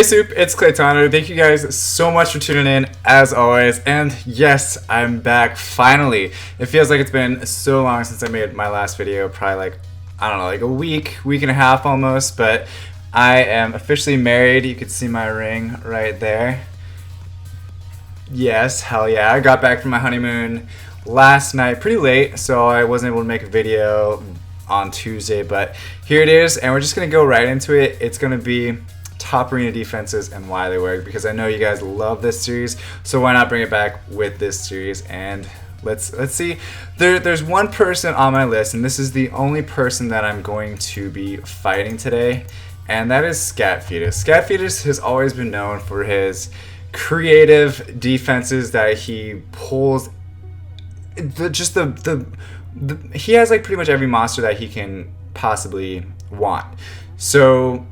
Hey Soup, it's Claytano. Thank you guys so much for tuning in, as always. And yes, I'm back finally. It feels like it's been so long since I made my last video, probably like, I don't know, like a week and a half almost. But I am officially married. You can see my ring right there. Yes, hell yeah. I got back from my honeymoon last night pretty late, so I wasn't able to make a video on Tuesday. But here it is, and we're just going to go right into it. It's going to be top arena defenses and why they work, because I know you guys love this series, so why not bring it back with this series? And let's see. There's one person on my list, and this is the only person that I'm going to be fighting today, and that is Scat Fetus. Scat Fetus has always been known for his creative defenses that he pulls. He has like pretty much every monster that he can possibly want. So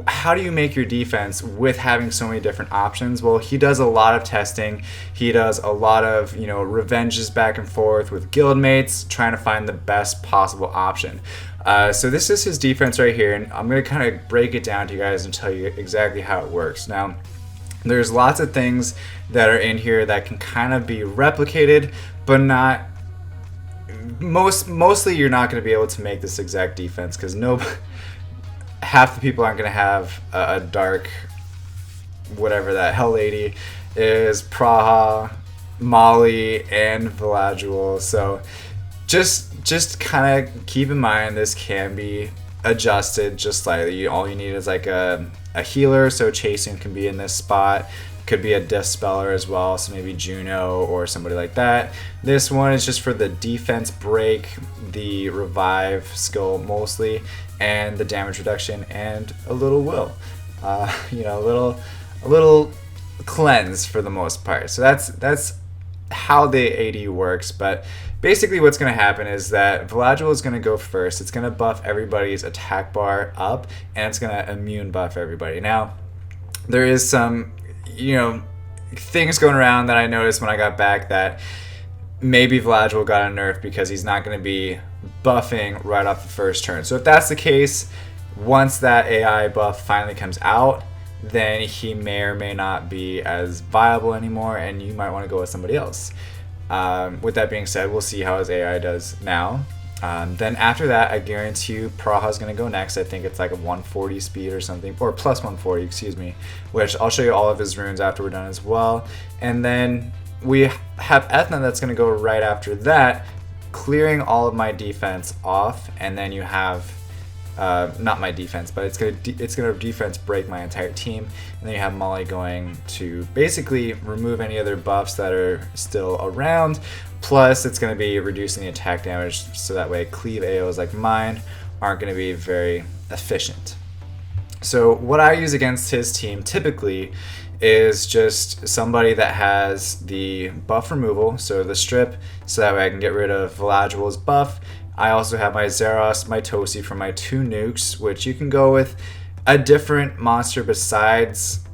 how do you make your defense with having so many different options? Well, he does a lot of testing. He does a lot of, revenges back and forth with guildmates, trying to find the best possible option. So this is his defense right here, and I'm going to kind of break it down to you guys and tell you exactly how it works. Now, there's lots of things that are in here that can kind of be replicated, but not mostly you're not going to be able to make this exact defense, because half the people aren't going to have a dark, whatever that hell lady is, Praha, Molly, and Velagul. So just kind of keep in mind this can be adjusted just slightly. All you need is like a healer, so Chasing can be in this spot. Could be a Dispeller as well, so maybe Juno or somebody like that. This one is just for the defense break, the revive skill mostly, and the damage reduction, and a little will. A little cleanse for the most part. So that's how the AD works. But basically what's going to happen is that Velagul is going to go first. It's going to buff everybody's attack bar up, and it's going to immune buff everybody. Now, there is some things going around that I noticed when I got back, that maybe Velagul got a nerf because he's not going to be buffing right off the first turn. So if that's the case, once that AI buff finally comes out, then he may or may not be as viable anymore, and you might want to go with somebody else. With that being said, we'll see how his AI does now. Then after that, I guarantee you Praha's going to go next. I think it's like a 140 speed or something, or plus 140, excuse me, which I'll show you all of his runes after we're done as well. And then we have Ethna that's going to go right after that, clearing all of my defense off. And then you have, not my defense, but it's going to defense break my entire team. And then you have Molly going to basically remove any other buffs that are still around. Plus, it's going to be reducing the attack damage, so that way cleave AOs like mine aren't going to be very efficient. So what I use against his team typically is just somebody that has the buff removal, so the strip, so that way I can get rid of Velagul's buff. I also have my Zeros, my Tosi for my 2 nukes, which you can go with a different monster besides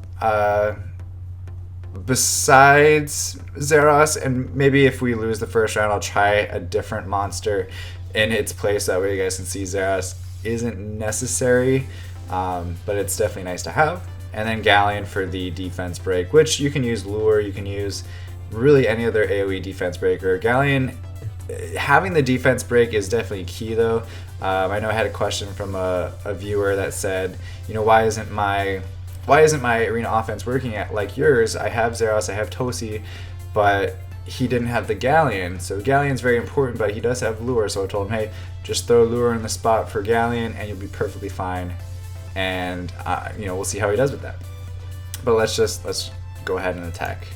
Zeros, and maybe if we lose the first round, I'll try a different monster in its place. That way you guys can see Zeros isn't necessary, but it's definitely nice to have. And then Galleon for the defense break, which you can use Lure, you can use really any other AoE defense breaker. Galleon, having the defense break is definitely key though. I know I had a question from a viewer that said, why isn't my arena offense working at like yours? I have Zeros, I have Tosi, but he didn't have the Galleon. So Galleon's very important, but he does have Lure. So I told him, hey, just throw Lure in the spot for Galleon and you'll be perfectly fine. And we'll see how he does with that. But let's go ahead and attack.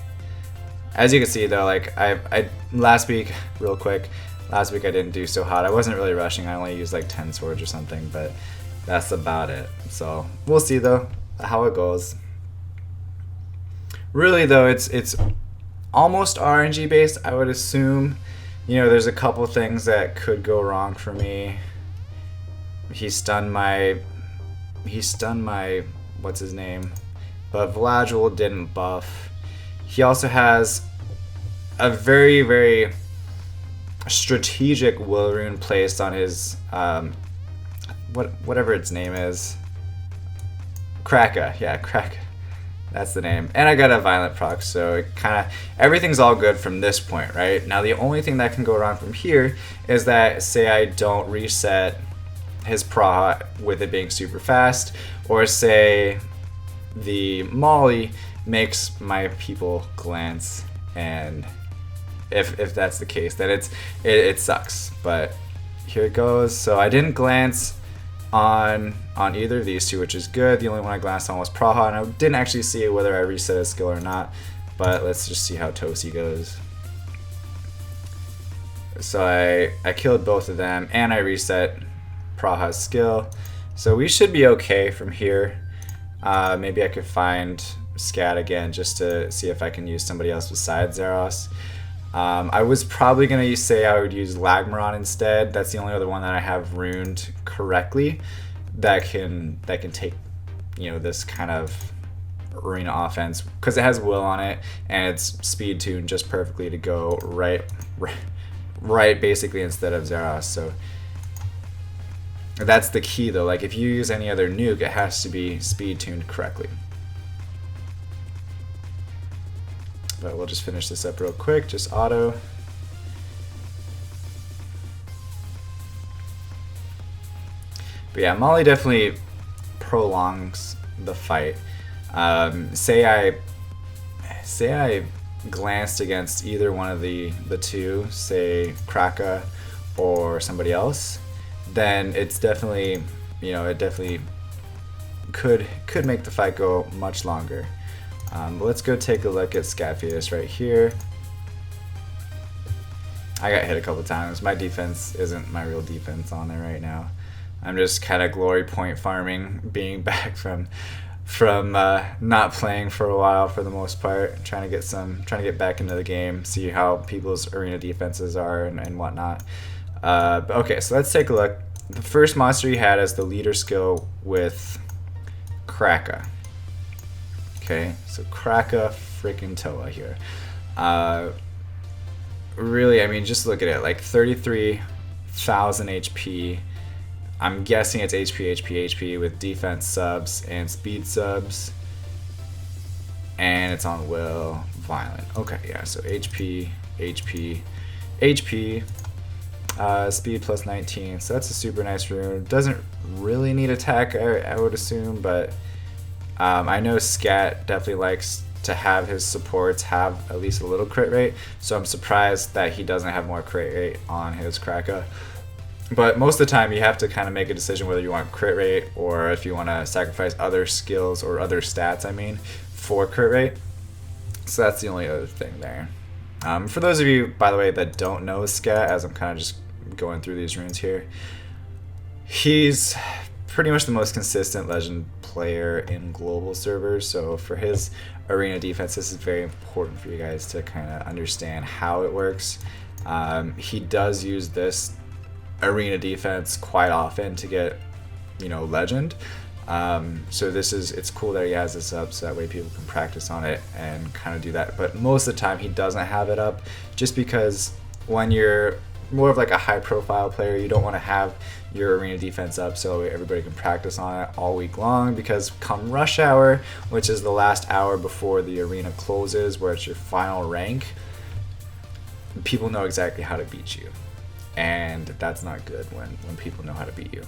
As you can see though, like I last week, real quick, I didn't do so hot. I wasn't really rushing. I only used like 10 swords or something, but that's about it. So we'll see though how it goes. Really though, it's almost RNG based, I would assume. There's a couple things that could go wrong for me. He stunned my what's his name, but Velagul didn't buff. He also has a very, very strategic will rune placed on his whatever its name is. Kraka, yeah, Kraka. That's the name. And I got a violent proc, so it kind of everything's all good from this point, right? Now the only thing that can go wrong from here is that say I don't reset his Praha with it being super fast, or say the Molly makes my people glance, and if that's the case, then it sucks. But here it goes. So I didn't glance on either of these two, which is good. The only one I glanced on was Praha, and I didn't actually see whether I reset his skill or not. But let's just see how Tosi goes. So I killed both of them, and I reset Praha's skill. So we should be okay from here. Maybe I could find Scat again just to see if I can use somebody else besides Zeros. I was probably going to say I would use Lagmaron instead. That's the only other one that I have runed correctly that can take, you know, this kind of arena offense, because it has Will on it and it's speed tuned just perfectly to go right basically instead of Zeros. So that's the key though. Like if you use any other nuke, it has to be speed tuned correctly. But we'll just finish this up real quick, just auto. But yeah, Molly definitely prolongs the fight. Say I glanced against either one of the two, say Kraka or somebody else, then it's definitely, you know, it definitely could make the fight go much longer. But let's go take a look at Scatfetus right here. I got hit a couple times. My defense isn't my real defense on there right now. I'm just kind of glory point farming, being back from not playing for a while for the most part, trying to get back into the game, see how people's arena defenses are and whatnot. But okay, so let's take a look. The first monster he had as the leader skill with Kraka. Okay, so Kraka freaking Toa here. Really, I mean, just look at it, like 33,000 HP. I'm guessing it's HP with defense subs and speed subs. And it's on Will, Violent. Okay, yeah, so HP, speed plus 19. So that's a super nice rune. Doesn't really need attack, I would assume, but I know Scat definitely likes to have his supports have at least a little crit rate, so I'm surprised that he doesn't have more crit rate on his Kraka. But most of the time you have to kind of make a decision whether you want crit rate or if you want to sacrifice other skills or other stats, I mean, for crit rate. So that's the only other thing there. For those of you, by the way, that don't know Scat, as I'm kind of just going through these runes here, he's pretty much the most consistent legend player in global servers. So for his arena defense, this is very important for you guys to kind of understand how it works. He does use this arena defense quite often to get, you know, legend. So it's cool that he has this up so that way people can practice on it and kind of do that. But most of the time he doesn't have it up, just because when you're more of like a high profile player, you don't want to have your arena defense up so everybody can practice on it all week long, because come rush hour, which is the last hour before the arena closes, where it's your final rank, people know exactly how to beat you, and that's not good when people know how to beat you.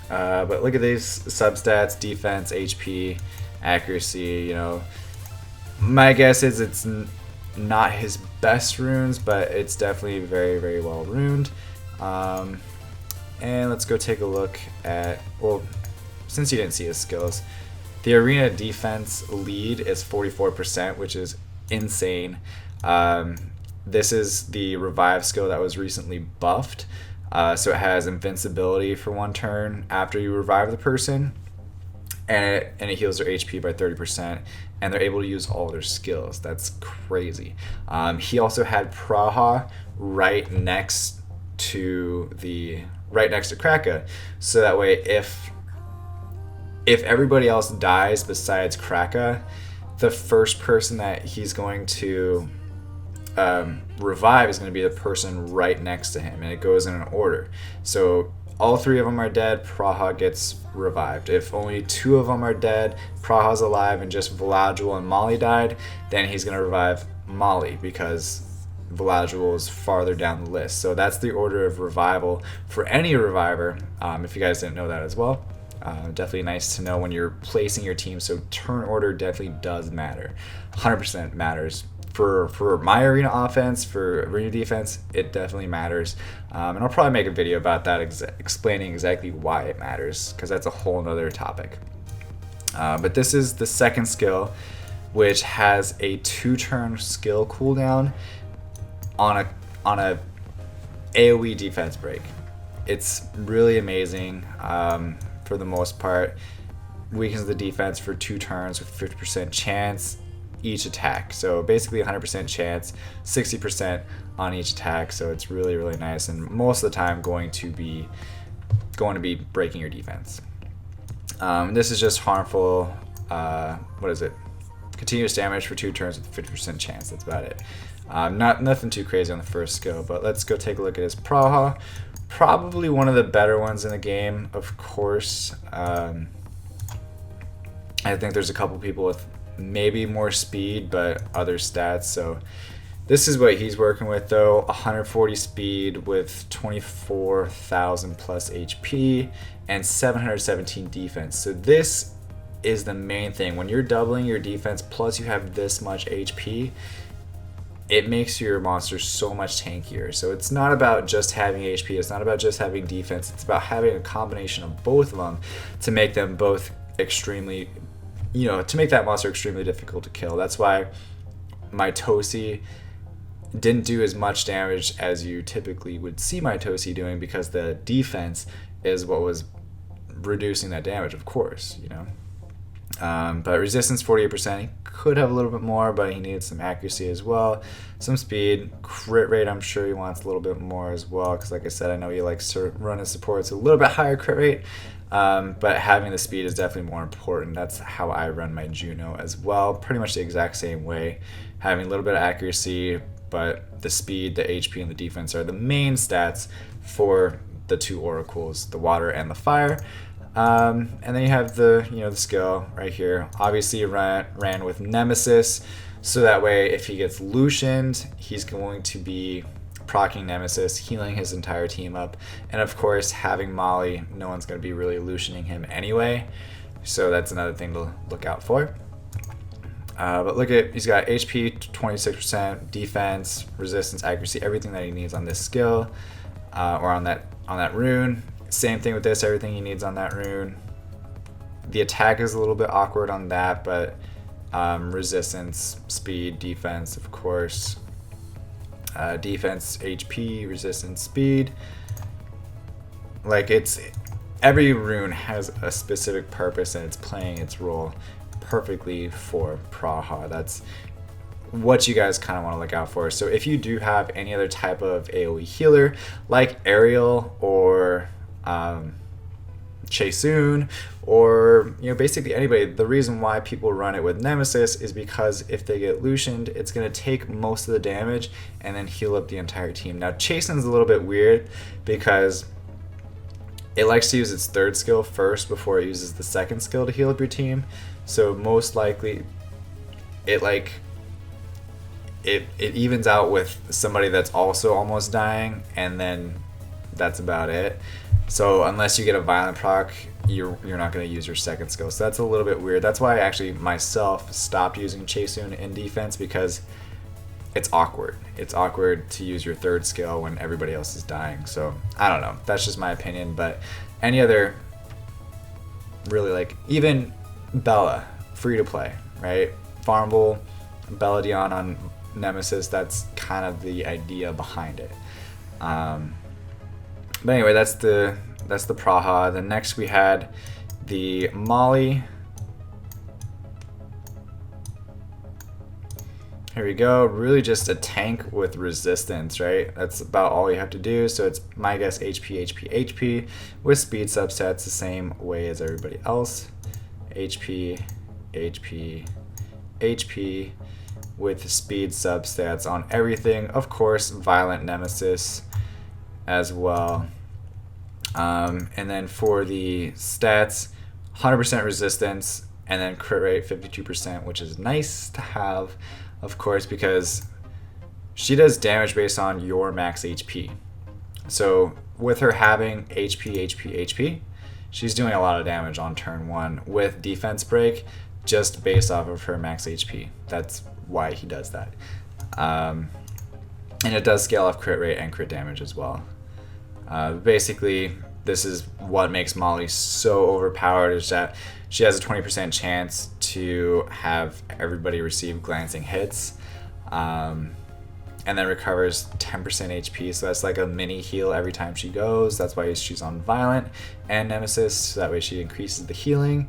But look at these substats: defense, HP, accuracy. You know, my guess is it's not his best runes, but it's definitely very, very well runed. And let's go take a look at, well, since you didn't see his skills, the arena defense lead is 44%, which is insane. This is the revive skill that was recently buffed. So it has invincibility for 1 turn after you revive the person, and it heals their HP by 30%, and they're able to use all their skills. That's crazy. He also had Praha right next to Kraka, so that way if everybody else dies besides Kraka, the first person that he's going to revive is going to be the person right next to him, and it goes in an order. So all 3 of them are dead, Praha gets revived. If only 2 of them are dead, Praha's alive, and just Veladril and Molly died, then he's going to revive Molly because Veladril is farther down the list. So that's the order of revival for any reviver, if you guys didn't know that as well. Definitely nice to know when you're placing your team. So turn order definitely does matter. 100% matters. For my arena offense, for arena defense, it definitely matters. And I'll probably make a video about that, explaining exactly why it matters, because that's a whole nother topic. But this is the second skill, which has a 2-turn skill cooldown on a AoE defense break. It's really amazing. For the most part, weakens the defense for 2 turns with 50% chance each attack. So basically 100% chance, 60% on each attack. So it's really, really nice, and most of the time going to be breaking your defense. This is just harmful. What is it? Continuous damage for 2 turns with 50% chance. That's about it. Nothing too crazy on the first skill, but let's go take a look at his Praha. Probably one of the better ones in the game, of course. I think there's a couple people with maybe more speed, but other stats. So this is what he's working with, though. 140 speed with 24,000 plus HP and 717 defense. So this is the main thing. When you're doubling your defense, plus you have this much HP, it makes your monster so much tankier. So it's not about just having HP, it's not about just having defense, it's about having a combination of both of them to make them both extremely, to make that monster extremely difficult to kill. That's why my Tosi didn't do as much damage as you typically would see my Tosi doing, because the defense is what was reducing that damage, of course, But resistance 48%, he could have a little bit more, but he needed some accuracy as well, some speed, crit rate. I'm sure he wants a little bit more as well, because like I said, I know he likes to run his supports a little bit higher crit rate, but having the speed is definitely more important. That's how I run my Juno as well, pretty much the exact same way, having a little bit of accuracy, but the speed, the HP, and the defense are the main stats for the 2 oracles, the water and the fire. And then you have the skill right here. Obviously ran with Nemesis, so that way if he gets Lucianed, he's going to be proccing Nemesis, healing his entire team up. And of course, having Molly, no one's going to be really Lucianing him anyway, so that's another thing to look out for. But look at, he's got HP 26%, defense, resistance, accuracy, everything that he needs on this skill, or on that rune. Same thing with this, everything he needs on that rune. The attack is a little bit awkward on that, but resistance, speed, defense, of course. Defense, HP, resistance, speed. Like, every rune has a specific purpose, and it's playing its role perfectly for Praha. That's what you guys kind of want to look out for. So if you do have any other type of AoE healer, like Ariel or Chaesoon, or basically anybody, the reason why people run it with Nemesis is because if they get Lucianed, it's going to take most of the damage and then heal up the entire team. Now Chaesoon's a little bit weird because it likes to use its 3rd skill first before it uses the 2nd skill to heal up your team. So most likely it evens out with somebody that's also almost dying, and then that's about it. So unless you get a violent proc, you're not going to use your 2nd skill. So that's a little bit weird. That's why I actually myself stopped using Chaesoon in defense, because it's awkward. It's awkward to use your 3rd skill when everybody else is dying. So I don't know. That's just my opinion. But any other, really, like even Bella, free to play, right? Farmable, Bella Dion on Nemesis. That's kind of the idea behind it. But anyway, that's the Praha. Then next we had the Molly. Here we go. Really just a tank with resistance, right? That's about all you have to do. So it's, my guess, HP, HP, HP with speed substats the same way as everybody else. HP, HP, HP with speed substats on everything. Of course, violent Nemesis as well. And then for the stats, 100% resistance, and then crit rate 52%, which is nice to have, of course, because she does damage based on your max HP. So with her having HP, she's doing a lot of damage on turn 1 with defense break, just based off of her max HP. That's why he does that. And it does scale off crit rate and crit damage as well. Basically, this is what makes Molly so overpowered, is that she has a 20% chance to have everybody receive glancing hits, and then recovers 10% HP, so that's like a mini heal every time she goes. That's why she's on Violent and Nemesis, so that way she increases the healing,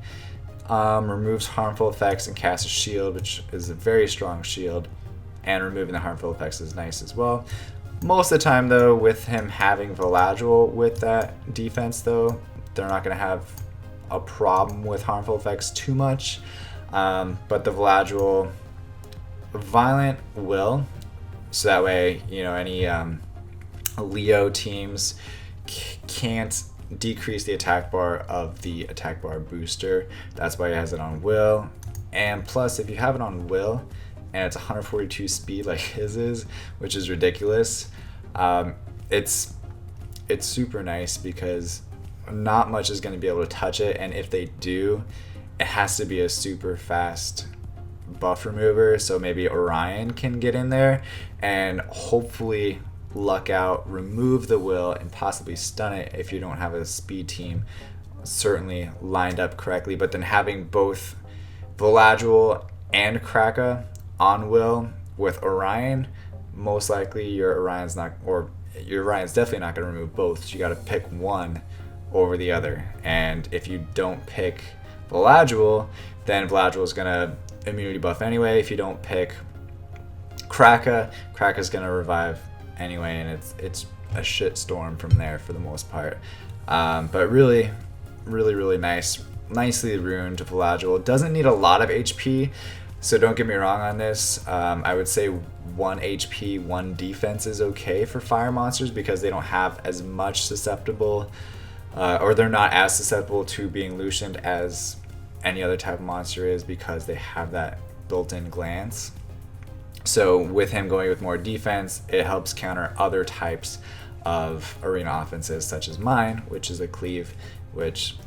removes harmful effects, and casts a shield, which is a very strong shield, and removing the harmful effects is nice as well. Most of the time, though, with him having Voladril with that defense, though, they're not going to have a problem with harmful effects too much. But the Voladril Violent will, so that way, you know, any Leo teams can't decrease the attack bar of the attack bar booster. That's why he has it on Will. And plus, if you have it on Will, and it's 142 speed like his is, which is ridiculous, it's super nice because not much is going to be able to touch it, and if they do, it has to be a super fast buff remover, so maybe Orion can get in there and hopefully luck out, remove the Will, and possibly stun it if you don't have a speed team certainly lined up correctly. But then having both Voladril and Kraka on Will with Orion, most likely your Orion's definitely not going to remove both, so you got to pick one over the other. And if you don't pick Voladril, then Voladril is going to immunity buff anyway. If you don't pick Kraka's going to revive anyway, and it's a shit storm from there for the most part. But really nice, nicely runed Voladril. Doesn't need a lot of HP, so don't get me wrong on this. I would say 1 HP, 1 defense is okay for fire monsters because they don't have as much susceptible, or they're not as susceptible to being Lucianed as any other type of monster is, because they have that built-in glance. So with him going with more defense, it helps counter other types of arena offenses, such as mine, which is a cleave, which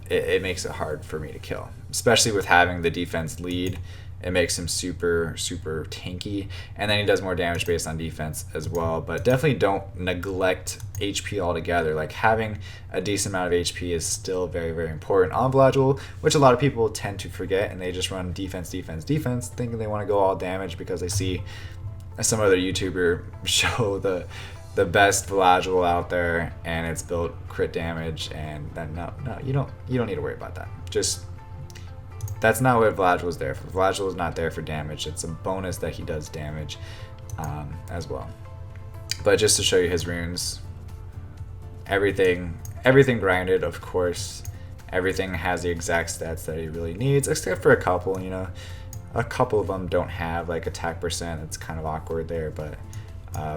it makes it hard for me to kill, especially with having the defense lead. It makes him super tanky, and then he does more damage based on defense as well. But definitely don't neglect HP altogether. Like, having a decent amount of HP is still very important on Voladril, which a lot of people tend to forget, and they just run defense, thinking they want to go all damage because they see some other YouTuber show the best Voladril out there, and it's built crit damage, and then no, you don't need to worry about that. That's not what Voladril is there for. Voladril is not there for damage. It's a bonus that he does damage as well. But just to show you his runes, everything grinded, of course. Everything has the exact stats that he really needs, except for a couple. You know, a couple of them don't have like attack percent. It's kind of awkward there, but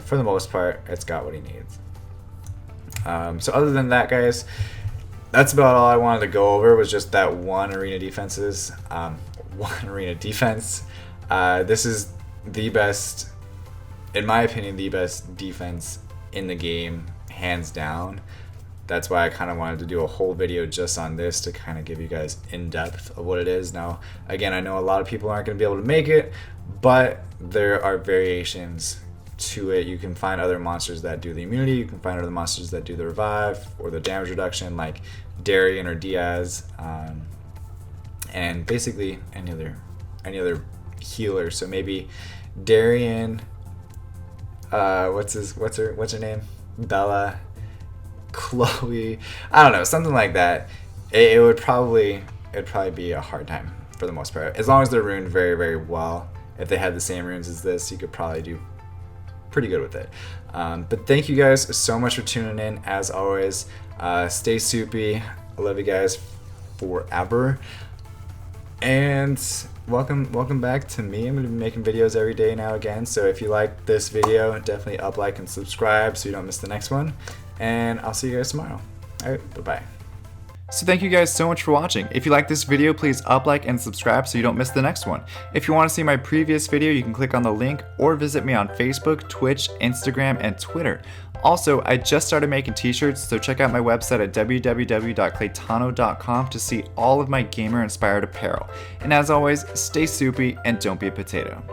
for the most part, it's got what he needs. So other than that, guys, that's about all I wanted to go over, was just that one arena defense. This is the best, in my opinion, the best defense in the game, hands down. That's why I kind of wanted to do a whole video just on this, to kind of give you guys in depth of what it is. Now, again, I know a lot of people aren't going to be able to make it, but there are variations to it. You can find other monsters that do the immunity, you can find other monsters that do the revive or the damage reduction, like Darian or Diaz, and basically any other healer. So maybe Darian, what's her name, Bella, Chloe, I don't know, something like that. It'd probably be a hard time for the most part, as long as they're runed very well. If they had the same runes as this, you could probably do pretty good with it. But thank you guys so much for tuning in, as always. Stay soupy. I love you guys forever, and welcome back to me. I'm going to be making videos every day now again, so if you like this video, definitely like and subscribe so you don't miss the next one, and I'll see you guys tomorrow. All right, bye-bye. So thank you guys so much for watching. If you like this video, please like and subscribe so you don't miss the next one. If you want to see my previous video, you can click on the link or visit me on Facebook, Twitch, Instagram, and Twitter. Also, I just started making t-shirts, so check out my website at www.claytano.com to see all of my gamer-inspired apparel. And as always, stay soupy and don't be a potato.